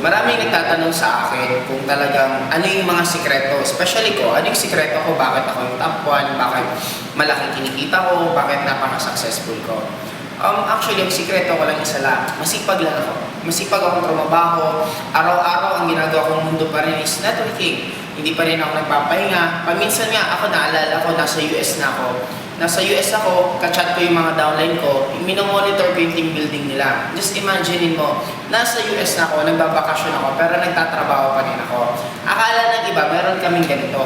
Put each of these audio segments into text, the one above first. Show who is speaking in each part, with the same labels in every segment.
Speaker 1: Maraming nagtatanong sa akin kung talagang ano yung mga sikreto, especially ko, ano yung sikreto ko, bakit ako yung top 1, bakit malaking kinikita ko, bakit napaka-successful ko. Actually, ang sikreto ko lang isa lang, masipag lang ako. Masipag akong trumabaho, araw-araw ang ginagawa kong mundo pa rin is networking. Hindi pa rin ako nagpapahinga. Paminsan nga ako naalala ko, nasa US na ako. Nasa US ako, kachat ko yung mga downline ko, minomonitor ko yung team building nila. Just imagine mo, nasa US na ako, nagbabakasyon ako, pero nagtatrabaho pa rin ako. Akala ng iba, meron kaming ganito.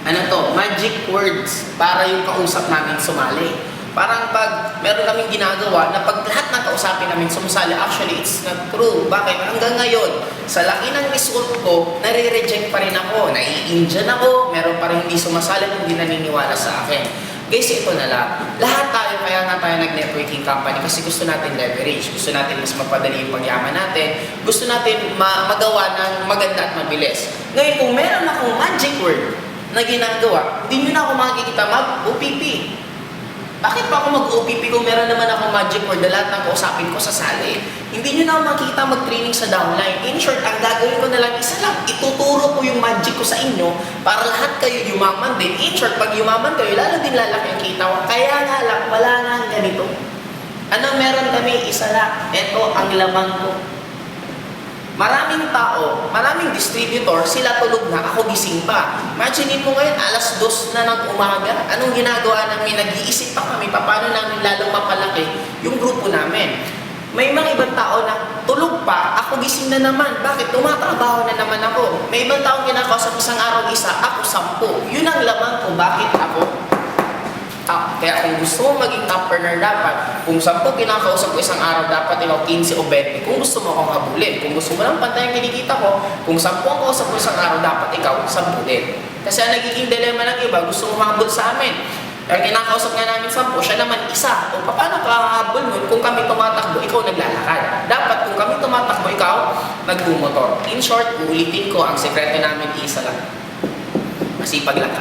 Speaker 1: Ano to? Magic words para yung kausap namin sumali. Parang pag meron kaming ginagawa na pag lahat ng kausapin namin sumasali, actually it's not true. Bakit? Hanggang ngayon, sa laki ng result ko, nare-reject pa rin ako. Nai-Indian ako, meron pa rin hindi sumasali kung hindi naniniwala sa akin. Guys, ito na lang. Lahat tayo, kaya nga tayo nag-networking company kasi gusto natin leverage. Gusto natin mas mapadali yung pagyaman natin. Gusto natin magawa ng maganda at mabilis. Ngayon, kung meron akong magic word na ginagawa, hindi nyo na ako makikita mag-OPP. Bakit pa ako mag-OPP kung meron naman ako magic word na lahat ng kausapin ko sa sali? Hindi nyo na ako makita mag-training sa downline. In short, ang gagawin ko na lang isa lang, ituturo ko yung magic ko sa inyo para lahat kayo yumaman din. In short, pag yumaman kayo, lalo din lalaki ang kita ko. Kaya nga lang, wala nga ang ganito. Ano meron kami? Isa lang. Ito ang laman ko. Maraming tao, maraming distributor, sila tulog na, ako gising pa. Imagine mo ngayon, alas 2 na ng umaga, anong ginagawa namin? Nag-iisip pa kami, paano namin lalong mapalaki yung grupo namin. May mga ibang tao na tulog pa, ako gising na naman. Bakit? Tumatrabaho na naman ako. May ibang tao kinakausap isang araw isa, ako 10. Yun ang laman ko, bakit ako? Kaya kung gusto mo maging top earner dapat, kung 10 kinakausap ko isang araw, dapat ikaw 15 o 20. Kung gusto mo akong habulin, kung gusto mo lang pantay ang kinikita ko, kung 10 ang kausap ko isang araw, dapat ikaw 10 din. Kasi ang nagiging dilema ng iba, gusto mo habol sa amin. Kaya kinakausap nga namin 10, siya naman isa. O paano ka habol mo? Kung kami tumatakbo, ikaw naglalakad. Dapat kung kami tumatakbo, ikaw nagbumotor. In short, uulitin ko, ang sekreto namin isa lang. Masipag lang.